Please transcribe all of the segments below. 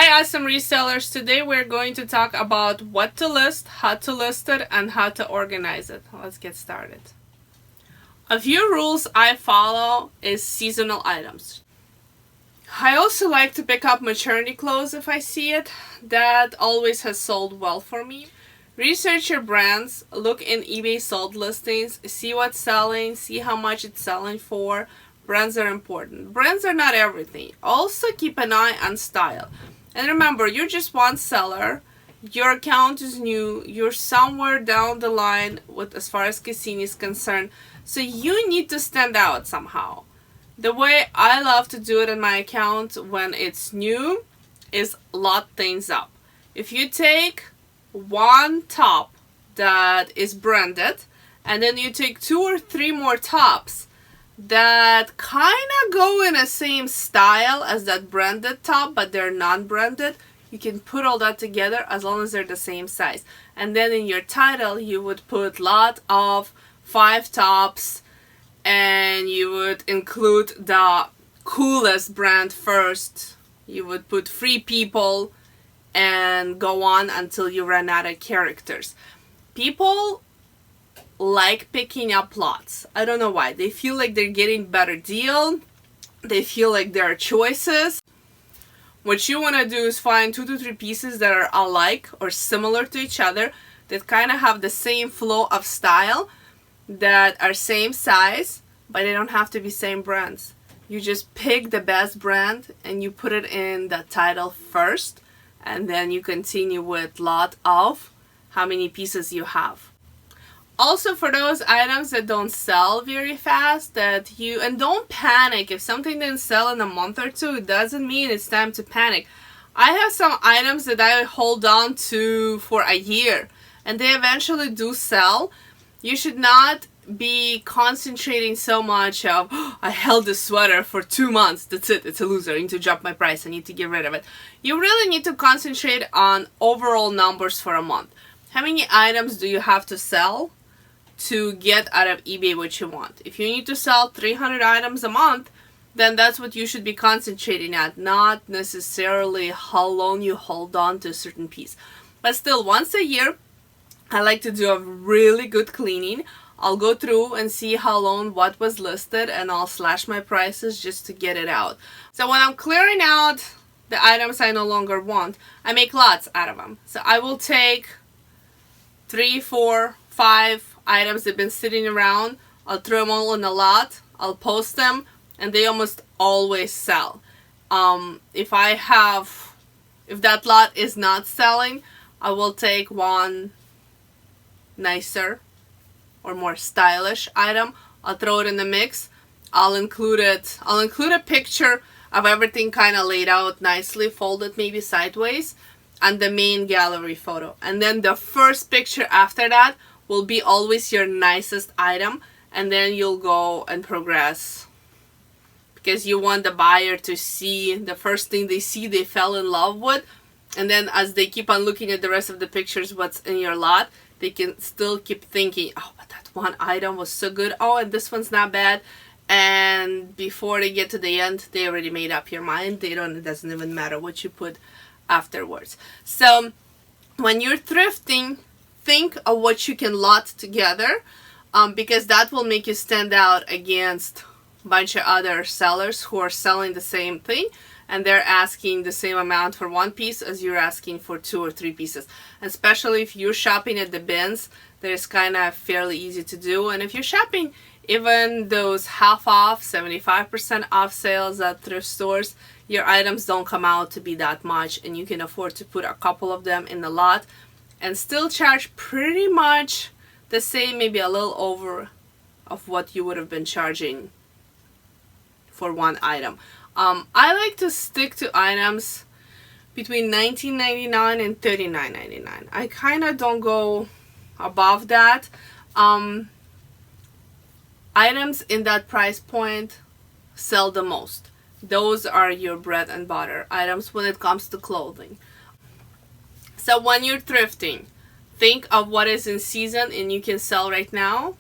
Hi awesome resellers, today we're going to talk about what to list, how to list it, and how to organize it. Let's get started. A few rules I follow is seasonal items. I also like to pick up maternity clothes if I see it. That always has sold well for me. Research your brands, look in eBay sold listings, see what's selling, see how much it's selling for. Brands are important. Brands are not everything. Also keep an eye on style. And remember, you're just one seller. Your account is new. You're somewhere down the line with as far as Cassini is concerned. So you need to stand out somehow. The way I love to do it in my account when it's new is lot things up. If you take one top that is branded and then you take 2 or 3 more tops that kind of go in the same style as that branded top but they're non-branded, you can put all that together as long as they're the same size. And then in your title you would put lot of 5 tops and you would include the coolest brand first. You would put free people and go on until you run out of characters. People like picking up lots. I don't know why. They feel like they're getting better deal. They feel like there are choices. What you want to do is find 2 to 3 pieces that are alike or similar to each other, that kind of have the same flow of style, that are same size, but they don't have to be same brands. You just pick the best brand and you put it in the title first, and then you continue with lot of how many pieces you have. Also, for those items that don't sell very fast, and don't panic if something didn't sell in a month or 2. It doesn't mean it's time to panic. I have some items that I hold on to for a year and they eventually do sell. You should not be concentrating so much of, oh, I held this sweater for 2 months, that's it, it's a loser, I need to drop my price, I need to get rid of it. You really need to concentrate on overall numbers for a month. How many items do you have to sell to get out of eBay what you want? If you need to sell 300 items a month, then that's what you should be concentrating at, not necessarily how long you hold on to a certain piece. But still, once a year, I like to do a really good cleaning. I'll go through and see how long what was listed and I'll slash my prices just to get it out. So when I'm clearing out the items I no longer want, I make lots out of them. So I will take 3, 4, 5 items that have been sitting around. I'll throw them all in a lot. I'll post them and they almost always sell. If that lot is not selling, I will take one nicer or more stylish item. I'll throw it in the mix. I'll include a picture of everything kind of laid out nicely, folded maybe sideways, and the main gallery photo. And then the first picture after that will be always your nicest item, and then you'll go and progress, because you want the buyer to see the first thing they see they fell in love with, and then as they keep on looking at the rest of the pictures what's in your lot, they can still keep thinking, oh, but that one item was so good, oh, and this one's not bad. And before they get to the end, they already made up your mind. It doesn't even matter what you put afterwards. So when you're thrifting, think of what you can lot together, because that will make you stand out against a bunch of other sellers who are selling the same thing and they're asking the same amount for 1 piece as you're asking for 2 or 3 pieces. Especially if you're shopping at the bins, that is kind of fairly easy to do. And if you're shopping even those half off, 75% off sales at thrift stores, your items don't come out to be that much and you can afford to put a couple of them in the lot and still charge pretty much the same, maybe a little over of what you would have been charging for one item. I like to stick to items between $19.99 and $39.99. I kind of don't go above that. Items in that price point sell the most. Those are your bread and butter items when it comes to clothing. So when you're thrifting, think of what is in season and you can sell right now.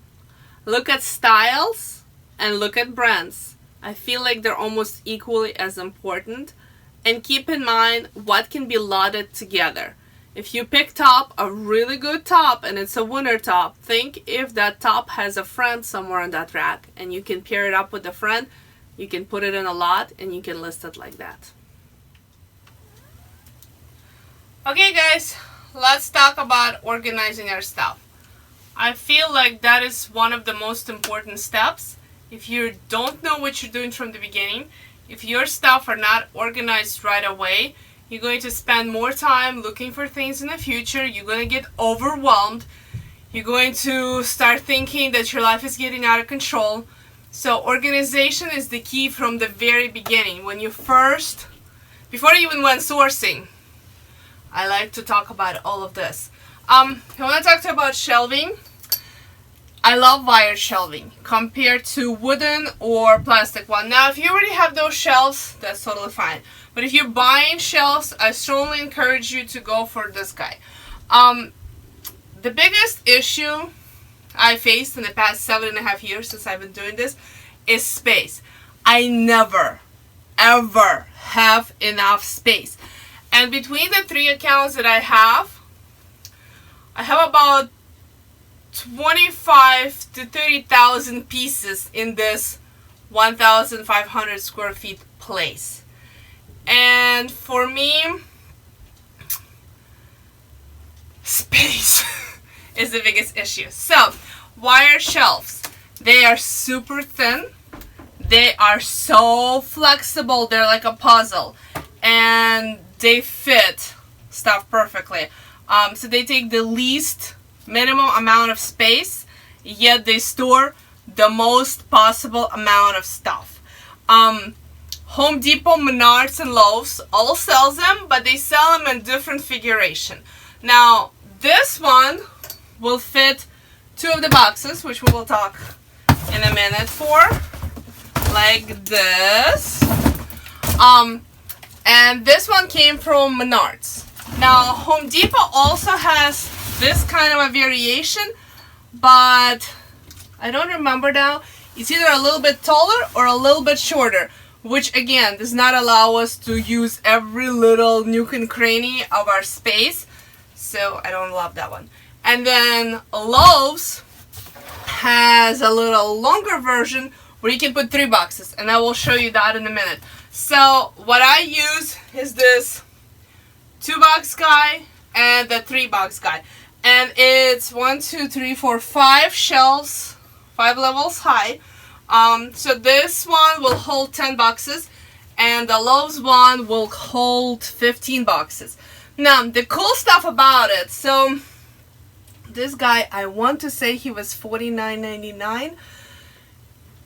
Look at styles and look at brands. I feel like they're almost equally as important and keep in mind what can be loaded together. If you picked up a really good top and it's a winter top, think if that top has a friend somewhere on that rack and you can pair it up with a friend, you can put it in a lot and you can list it like that. Okay guys, let's talk about organizing our stuff. I feel like that is one of the most important steps. If you don't know what you're doing from the beginning, if your stuff are not organized right away, you're going to spend more time looking for things in the future. You're going to get overwhelmed. You're going to start thinking that your life is getting out of control. So organization is the key from the very beginning. When you first, before you even went sourcing, I like to talk about all of this. I want to talk to you about shelving. I love wired shelving compared to wooden or plastic one. Now, if you already have those shelves, that's totally fine. But if you're buying shelves, I strongly encourage you to go for this guy. The biggest issue I faced in the past 7.5 years since I've been doing this is space. I never, ever have enough space. And between the 3 accounts that I have about 25 to 30,000 pieces in this 1,500 square feet place. And for me, space is the biggest issue. So, wire shelves, they are super thin. They are so flexible. They're like a puzzle. And they fit stuff perfectly. So they take the least minimum amount of space, yet they store the most possible amount of stuff. Home Depot, Menards, and Lowe's all sells them, but they sell them in different configuration. Now, this one will fit 2 of the boxes, which we will talk in a minute for, like this. And this one came from Menards. Now, Home Depot also has this kind of a variation, but I don't remember now. It's either a little bit taller or a little bit shorter, which again does not allow us to use every little nook and cranny of our space. So I don't love that one. And then Lowe's has a little longer version where you can put 3 boxes, and I will show you that in a minute. So what I use is this 2-box guy and the 3-box guy. And it's 1, 2, 3, 4, 5 shelves, 5 levels high. So this one will hold 10 boxes, and the Lowe's one will hold 15 boxes. Now, the cool stuff about it, so this guy, I want to say he was $49.99,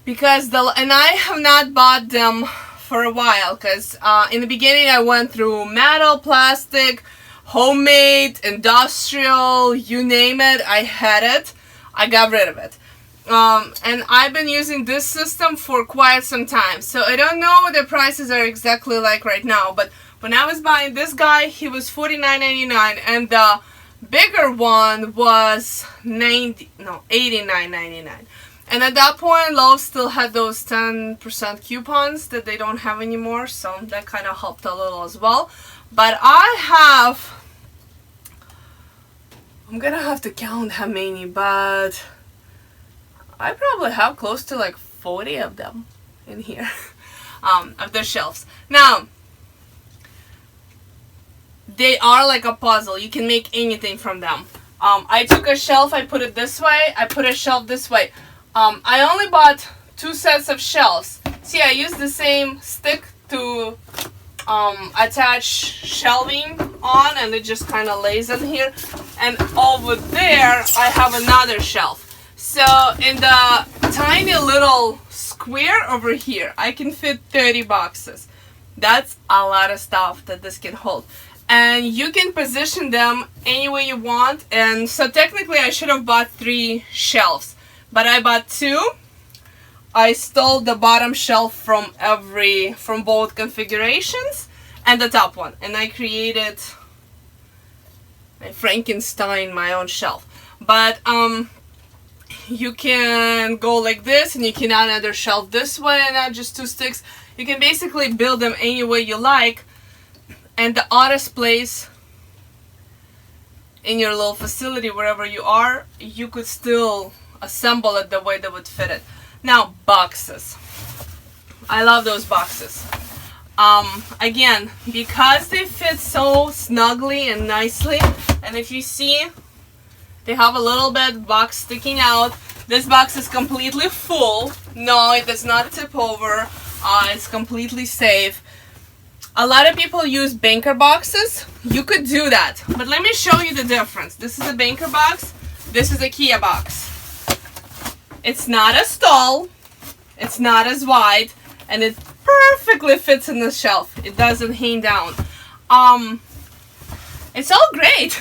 because and I have not bought them for a while, because in the beginning I went through metal, plastic, homemade, industrial, you name it, I had it. I got rid of it. And I've been using this system for quite some time. So I don't know what the prices are exactly like right now, but when I was buying this guy, he was $49.99, and the bigger one was $89.99. And at that point, Lowe's still had those 10% coupons that they don't have anymore, so that kind of helped a little as well. But I'm gonna have to count how many, but I probably have close to like 40 of them in here, of the shelves. Now, they are like a puzzle. You can make anything from them. I took a shelf, I put it this way, I put a shelf this way. I only bought 2 sets of shelves. See, I used the same stick to attach shelving on, and it just kind of lays in here. And over there, I have another shelf. So in the tiny little square over here, I can fit 30 boxes. That's a lot of stuff that this can hold. And you can position them any way you want. And so technically I should have bought 3 shelves, but I bought 2. I stole the bottom shelf from both configurations and the top one, and I created a Frankenstein my own shelf. But you can go like this, and you can add another shelf this way and add just 2 sticks. You can basically build them any way you like. and the oddest place in your little facility, wherever you are, you could still assemble it the way that would fit it. Now, boxes. I love those boxes. Again, because they fit so snugly and nicely, and if you see, they have a little bit box sticking out. This box is completely full. No, it does not tip over. It's completely safe. A lot of people use banker boxes. You could do that, but let me show you the difference. This is a banker box. This is a Kia box. It's not as tall. It's not as wide, and it perfectly fits in the shelf. It doesn't hang down. It's all great.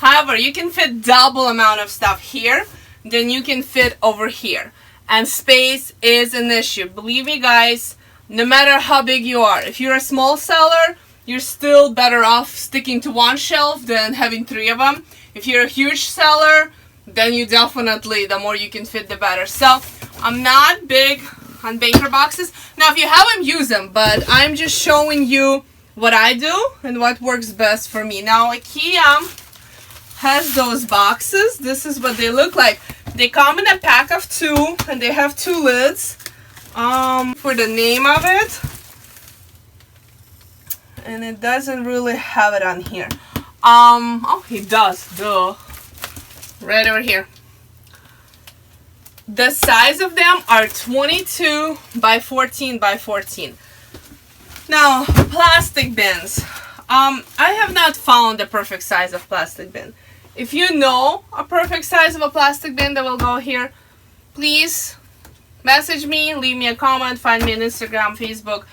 However, you can fit double amount of stuff here than you can fit over here, and space is an issue. Believe me, guys. No matter how big you are, if you're a small seller, you're still better off sticking to one shelf than having 3 of them. If you're a huge seller, then you definitely, the more you can fit, the better. So I'm not big on banker boxes. Now, if you have them, use them, but I'm just showing you what I do and what works best for me. Now, IKEA has those boxes. This is what they look like. They come in a pack of 2, and they have 2 lids. For the name of it, and it doesn't really have it on here. Oh, it does, duh. Right over here. The size of them are 22 by 14 by 14. Now, plastic bins. I have not found the perfect size of plastic bin. If you know a perfect size of a plastic bin that will go here, please message me, leave me a comment, find me on Instagram, Facebook.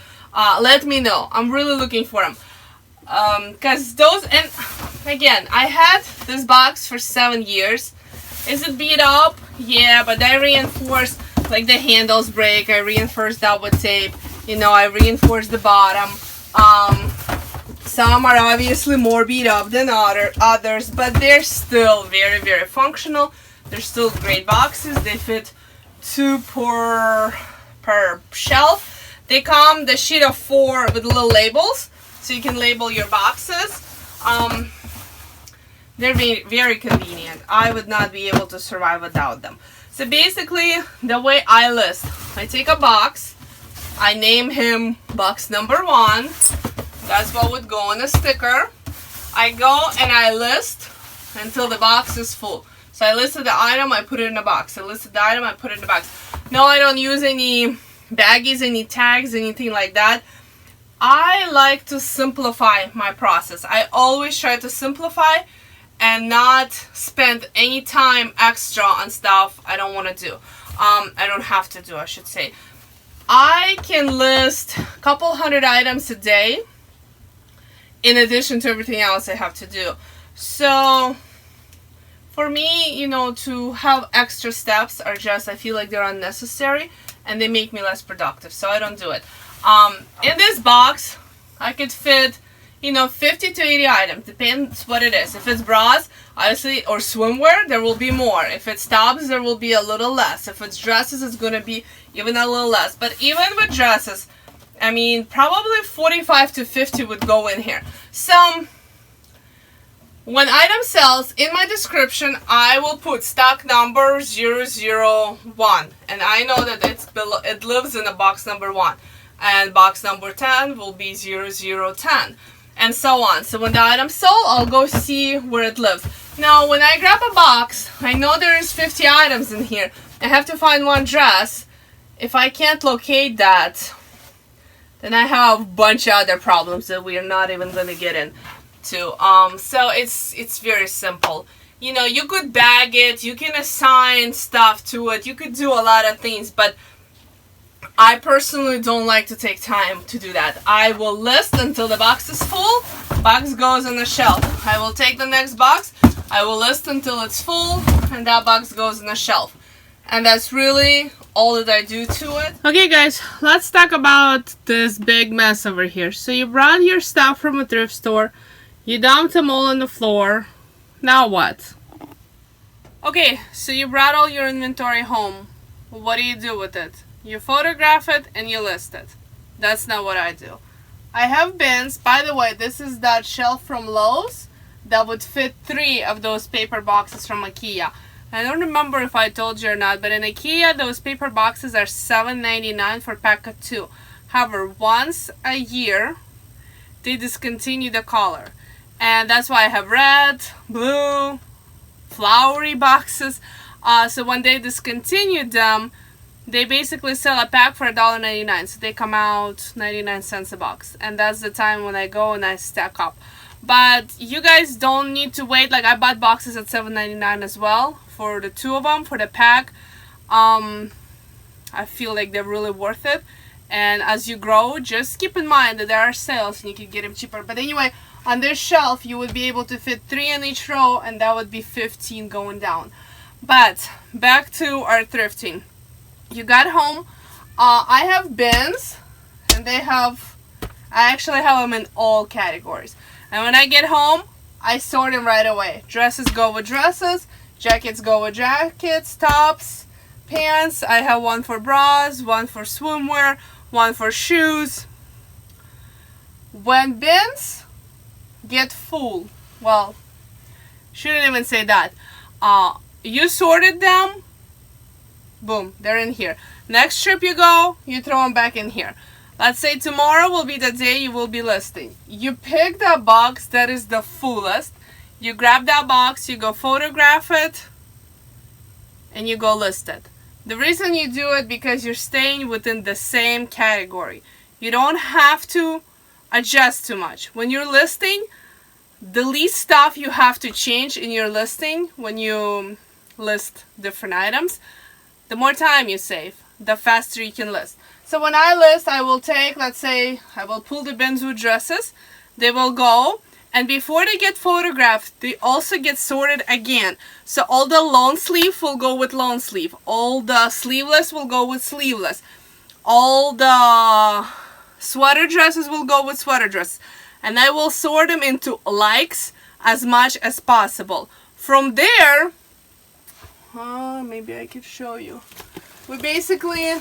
Let me know. I'm really looking for them. Because those, and again, I had this box for 7 years. Is it beat up? Yeah, but I reinforced, like the handles break, I reinforced that with tape. You know, I reinforced the bottom. Some are obviously more beat up than others, but they're still very, very functional. They're still great boxes. They fit 2 per shelf. They come the sheet of 4 with little labels, so you can label your boxes. They're very, very convenient. I would not be able to survive without them. So basically, the way I list, I take a box, I name him box number 1. That's what would go on a sticker. I go and I list until the box is full. So I listed the item, I put it in a box. I listed the item, I put it in a box. No, I don't use any baggies, any tags, anything like that. I like to simplify my process. I always try to simplify and not spend any time extra on stuff I don't want to do. I don't have to do, I should say. I can list a couple hundred items a day in addition to everything else I have to do. So for me, you know, to have extra steps are just, I feel like they're unnecessary and they make me less productive, so I don't do it. In this box, I could fit, you know, 50 to 80 items, depends what it is. If it's bras, obviously, or swimwear, there will be more. If it's tops, there will be a little less. If it's dresses, it's going to be even a little less. But even with dresses, I mean, probably 45 to 50 would go in here. So when item sells, in my description, I will put stock number 001. And I know that it lives in a box number 1. And box number 10 will be 0010. And so on. So when the item's sold, I'll go see where it lives. Now, when I grab a box, I know there is 50 items in here. I have to find one dress. If I can't locate that, then I have a bunch of other problems that we are not even going to get into. So it's very simple. You know, you could bag it, you can assign stuff to it, you could do a lot of things, but I personally don't like to take time to do that. I will list until the box is full, box goes on the shelf. I will take the next box, I will list until it's full, and that box goes on the shelf. And that's really all that I do to it. Okay guys, let's talk about this big mess over here. So you brought your stuff from a thrift store, you dumped them all on the floor. Now what? Okay, so you brought all your inventory home. What do you do with it? You photograph it and you list it. That's not what I do. I have bins. By the way, this is that shelf from Lowe's that would fit 3 of those paper boxes from IKEA. I don't remember if I told you or not, but in IKEA, those paper boxes are $7.99 for a pack of 2. However, once a year, they discontinue the color. And that's why I have red, blue, flowery boxes. So when they discontinued them, they basically sell a pack for $1.99. So they come out 99 cents a box. And that's the time when I go and I stack up. But you guys don't need to wait. Like, I bought boxes at $7.99 as well for the 2 of them, for the pack. I feel like they're really worth it. And as you grow, just keep in mind that there are sales and you can get them cheaper. But anyway, on this shelf, you would be able to fit 3 in each row, and that would be 15 going down. But back to our thrifting. You got home. I have bins, and I actually have them in all categories. And when I get home, I sort them right away. Dresses go with dresses, jackets go with jackets, tops, pants. I have one for bras, one for swimwear, one for shoes. When bins get full, well, shouldn't even say that. You sorted them, boom, they're in here. Next trip you go, you throw them back in here. Let's say tomorrow will be the day you will be listing. You pick the box that is the fullest. You grab that box, you go photograph it, and you go list it. The reason you do it because you're staying within the same category. You don't have to adjust too much. When you're listing, the least stuff you have to change in your listing when you list different items, the more time you save, the faster you can list. So when I list, I will take, let's say, I will pull the bins with dresses. They will go, and before they get photographed, they also get sorted again. So all the long sleeve will go with long sleeve. All the sleeveless will go with sleeveless. All the sweater dresses will go with sweater dresses. And I will sort them into likes as much as possible. From there, maybe I could show you. We basically...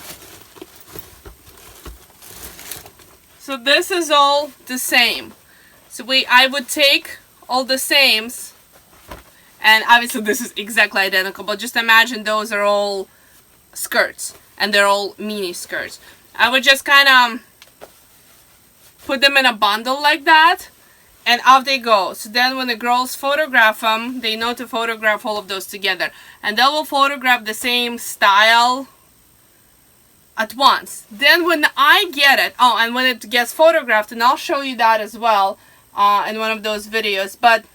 So this is all the same. So I would take all the sames, and obviously this is exactly identical, but just imagine those are all skirts, and they're all mini skirts. I would just kind of put them in a bundle like that, and off they go. So then when the girls photograph them, they know to photograph all of those together. And they will photograph the same style at once. Then when I get it, and when it gets photographed, and I'll show you that as well in one of those videos, but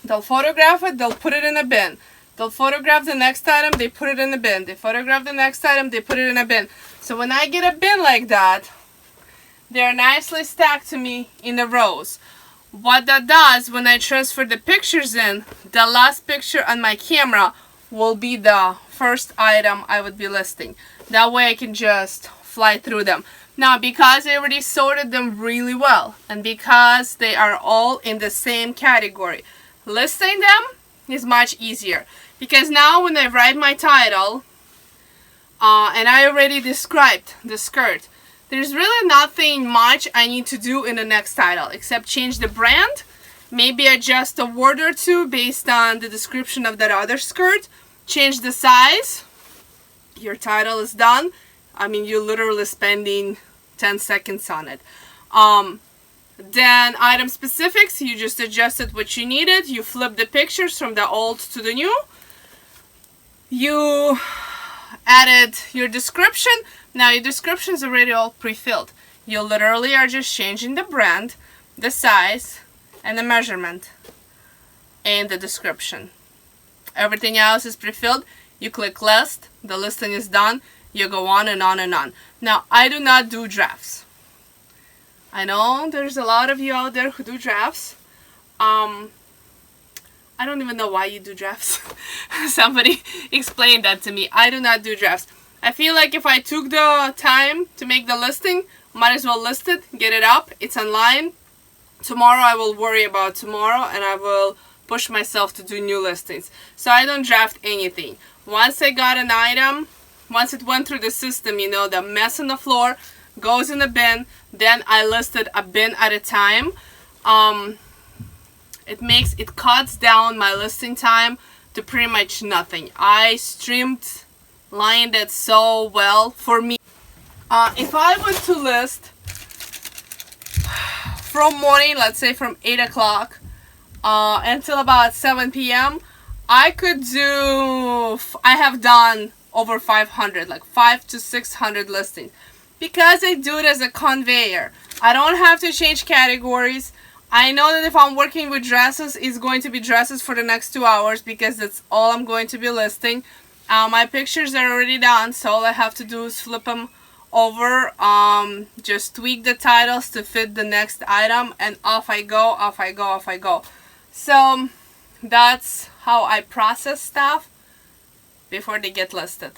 they'll photograph it, they'll put it in a bin. They'll photograph the next item, they put it in the bin. They photograph the next item, they put it in a bin. So when I get a bin like that, they're nicely stacked to me in the rows. What that does, when I transfer the pictures in, the last picture on my camera will be the first item I would be listing. That way I can just fly through them. Now, because I already sorted them really well, and because they are all in the same category, listing them is much easier. Because now when I write my title, and I already described the skirt, there's really nothing much I need to do in the next title, except change the brand, maybe adjust a word or two based on the description of that other skirt, change the size. Your title is done. I mean, you're literally spending 10 seconds on it. Then item specifics, you just adjusted what you needed. You flip the pictures from the old to the new. You added your description. Now your description is already all pre-filled. You literally are just changing the brand, the size, and the measurement in the description. Everything else is pre-filled. You click list, the listing is done, you go on and on and on. Now, I do not do drafts. I know there's a lot of you out there who do drafts. I don't even know why you do drafts. Somebody explained that to me. I do not do drafts. I feel like if I took the time to make the listing, might as well list it, get it up, it's online. Tomorrow I will worry about tomorrow, and I will push myself to do new listings. So I don't draft anything. Once I got an item, once it went through the system, you know, the mess on the floor goes in the bin. Then I listed a bin at a time. It cuts down my listing time to pretty much nothing. I streamlined it so well for me. If I were to list from morning, let's say from 8 o'clock until about 7 p.m., I have done over 500, like 500 to 600 listings, because I do it as a conveyor. I don't have to change categories. I know that if I'm working with dresses, it's going to be dresses for the next 2 hours because that's all I'm going to be listing. My pictures are already done, so all I have to do is flip them over, just tweak the titles to fit the next item, and off I go, off I go, off I go. So that's how I process stuff before they get listed.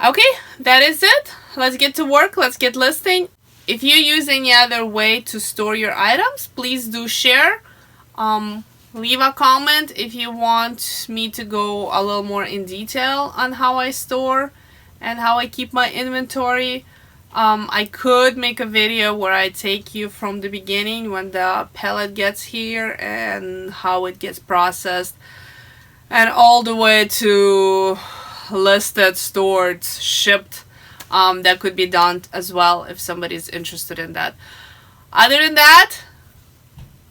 Okay, that is it. Let's get to work. Let's get listing. If you use any other way to store your items, please do share. Leave a comment if you want me to go a little more in detail on how I store and how I keep my inventory. I could make a video where I take you from the beginning when the pallet gets here and how it gets processed, and all the way to listed, stored, shipped. That could be done as well if somebody's interested in that. Other than that,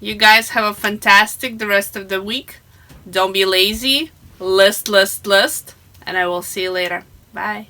you guys have a fantastic the rest of the week. Don't be lazy. List, list, list. And I will see you later. Bye.